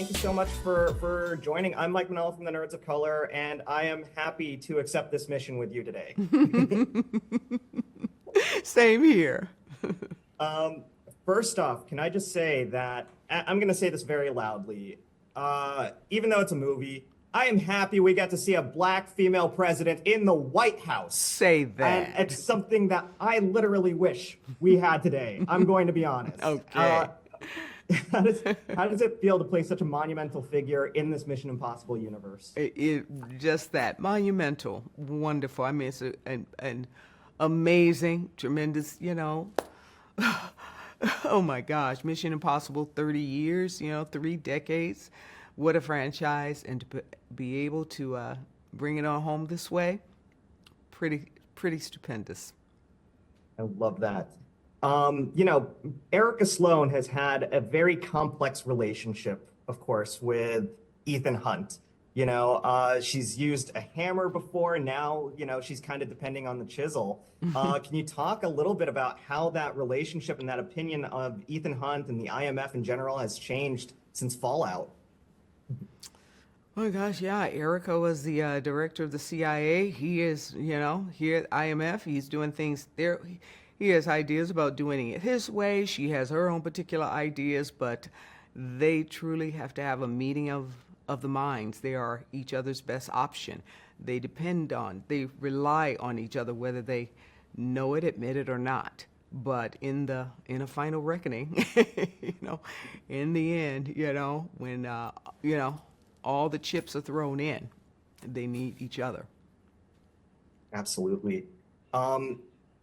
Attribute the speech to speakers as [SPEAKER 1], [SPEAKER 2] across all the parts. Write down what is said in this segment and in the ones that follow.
[SPEAKER 1] Thank you so much for joining. I'm Mike Manella from the Nerds of Color, and I am happy to accept this mission with you today.
[SPEAKER 2] Same here.
[SPEAKER 1] Um, First off, can I just say that I'm going to say this very loudly. Even though it's a movie, I am happy we got to see a black female president in the White House.
[SPEAKER 2] Say
[SPEAKER 1] And
[SPEAKER 2] that.
[SPEAKER 1] it's something that I literally wish we had today. I'm going to be honest.
[SPEAKER 2] Okay.
[SPEAKER 1] How does it feel to play such a monumental figure in this Mission Impossible universe?
[SPEAKER 2] Just that monumental, wonderful. I mean, it's an amazing, tremendous. Oh my gosh, Mission Impossible, 30 years. 3 decades. What a franchise, and to be able to bring it on home this way, pretty stupendous.
[SPEAKER 1] I love that. Erica Sloan has had a very complex relationship, of course, with Ethan Hunt. She's used a hammer before, and now, she's kind of depending on the chisel. Can you talk a little bit about how that relationship and that opinion of Ethan Hunt and the IMF in general has changed since Fallout?
[SPEAKER 2] Oh my gosh, yeah. Erica was the director of the CIA. He is, here at IMF. He's doing things there. He has ideas about doing it his way. She has her own particular ideas, but they truly have to have a meeting of the minds. They are each other's best option. They rely on each other, whether they know it, admit it, or not. But in a final reckoning, in the end, when all the chips are thrown in, they need each other.
[SPEAKER 1] Absolutely.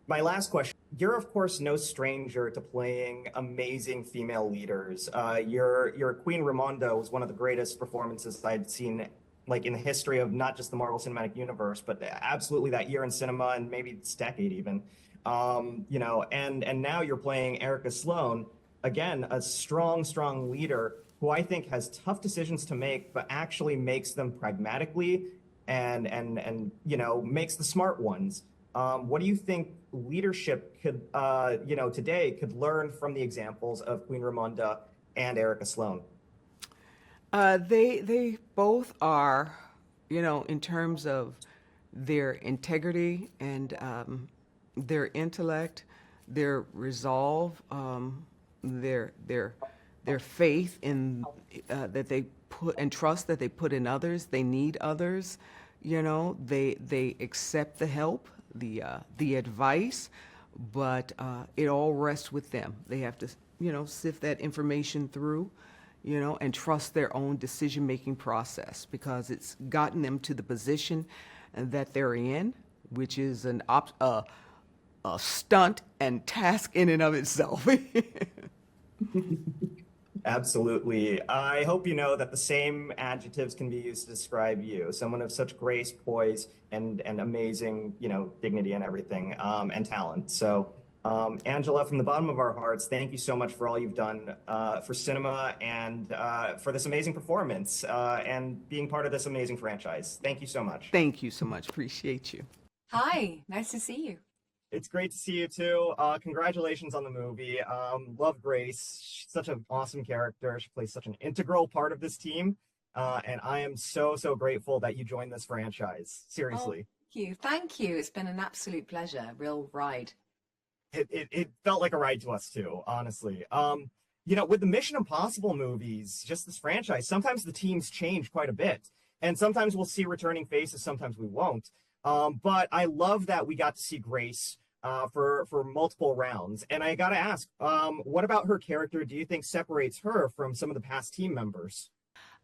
[SPEAKER 1] My last question. You're, of course, no stranger to playing amazing female leaders. Your Queen Ramonda was one of the greatest performances I'd seen, like, in the history of not just the Marvel Cinematic Universe, but absolutely that year in cinema and maybe this decade even. And now you're playing Erica Sloan, again, a strong leader who I think has tough decisions to make, but actually makes them pragmatically and makes the smart ones. What do you think leadership could, today could learn from the examples of Queen Ramonda and Erica Sloan?
[SPEAKER 2] They both are, in terms of their integrity and their intellect, their resolve, their faith in that they put and trust that they put in others. They need others. They accept the help, the advice, but it all rests with them. They have to, sift that information through, and trust their own decision-making process, because it's gotten them to the position that they're in, which is a stunt and task in and of itself.
[SPEAKER 1] Absolutely. I hope you know that the same adjectives can be used to describe you, someone of such grace, poise, and amazing, dignity and everything, and talent. So, Angela, from the bottom of our hearts, thank you so much for all you've done for cinema and for this amazing performance and being part of this amazing franchise. Thank you so much.
[SPEAKER 2] Thank you so much. Appreciate you.
[SPEAKER 3] Hi, nice to see you.
[SPEAKER 1] It's great to see you too. Congratulations on the movie. Love Grace. She's such an awesome character. She plays such an integral part of this team. And I am so grateful that you joined this franchise. Seriously.
[SPEAKER 3] Oh, thank you. It's been an absolute pleasure. Real ride.
[SPEAKER 1] It felt like a ride to us too, honestly. With the Mission Impossible movies, just this franchise, sometimes the teams change quite a bit. And sometimes we'll see returning faces, sometimes we won't. But I love that we got to see Grace for multiple rounds. And I got to ask, what about her character do you think separates her from some of the past team members?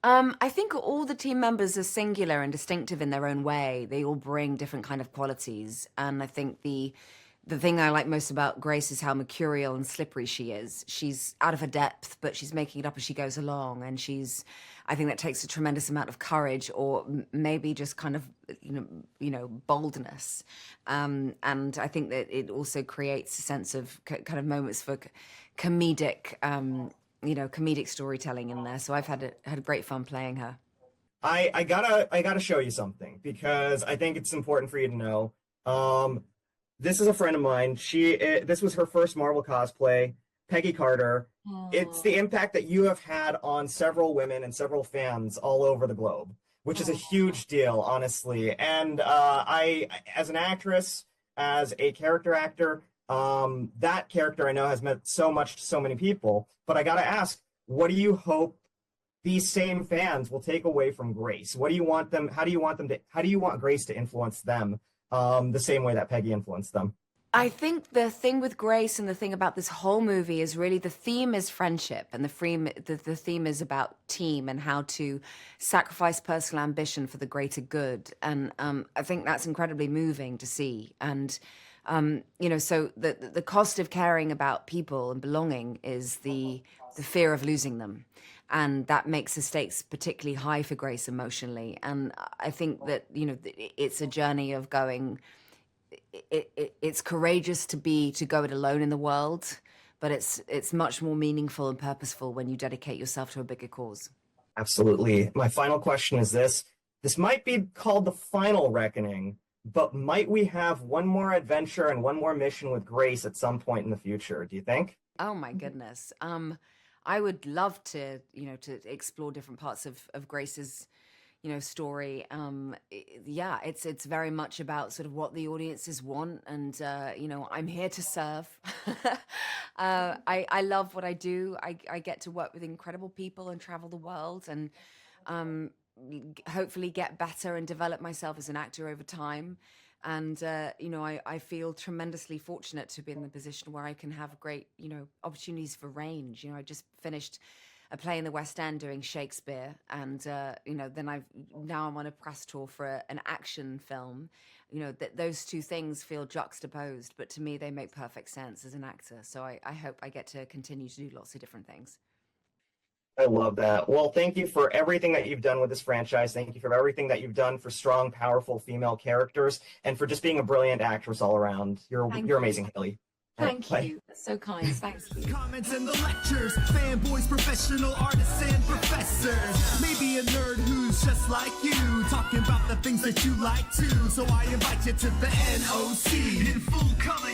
[SPEAKER 3] I think all the team members are singular and distinctive in their own way. They all bring different kind of qualities. And I think the thing I like most about Grace is how mercurial and slippery she is. She's out of her depth, but she's making it up as she goes along. And I think that takes a tremendous amount of courage, or maybe just kind of, boldness. And I think that it also creates a sense of kind of moments for comedic, comedic storytelling in there. So I've had great fun playing her.
[SPEAKER 1] I gotta show you something, because I think it's important for you to know. This is a friend of mine. This was her first Marvel cosplay. Peggy Carter. It's the impact that you have had on several women and several fans all over the globe, which is a huge deal, honestly. And as an actress, as a character actor, that character I know has meant so much to so many people. But I gotta ask, what do you hope these same fans will take away from Grace? What do you want them? How do you want Grace to influence them the same way that Peggy influenced them?
[SPEAKER 3] I think the thing with Grace and the thing about this whole movie is really the theme is friendship, and the theme is about team and how to sacrifice personal ambition for the greater good. And I think that's incredibly moving to see. And so the cost of caring about people and belonging is the fear of losing them. And that makes the stakes particularly high for Grace emotionally. And I think that, it's a journey of going, it's courageous to go it alone in the world, but it's much more meaningful and purposeful when you dedicate yourself to a bigger cause.
[SPEAKER 1] Absolutely. My final question is this. This might be called the final reckoning, but might we have one more adventure and one more mission with Grace at some point in the future, do you think?
[SPEAKER 3] Oh my goodness. I would love to explore different parts of Grace's, story. It's very much about sort of what the audiences want, and I'm here to serve. I love what I do. I get to work with incredible people and travel the world, and hopefully get better and develop myself as an actor over time. And I feel tremendously fortunate to be in the position where I can have great opportunities for range. I just finished a play in the West End doing Shakespeare, and then now I'm on a press tour for an action film. Those two things feel juxtaposed, but to me they make perfect sense as an actor. So I hope I get to continue to do lots of different things.
[SPEAKER 1] I love that. Well, thank you for everything that you've done with this franchise. Thank you for everything that you've done for strong, powerful female characters, and for just being a brilliant actress all around. You're amazing, Hayley.
[SPEAKER 3] Thank you. That's so kind. Thanks.
[SPEAKER 4] Comments in the lectures, fanboys, professional artists, and professors. Maybe a nerd who's just like you, talking about the things that you like too. So I invite you to the NOC in full color.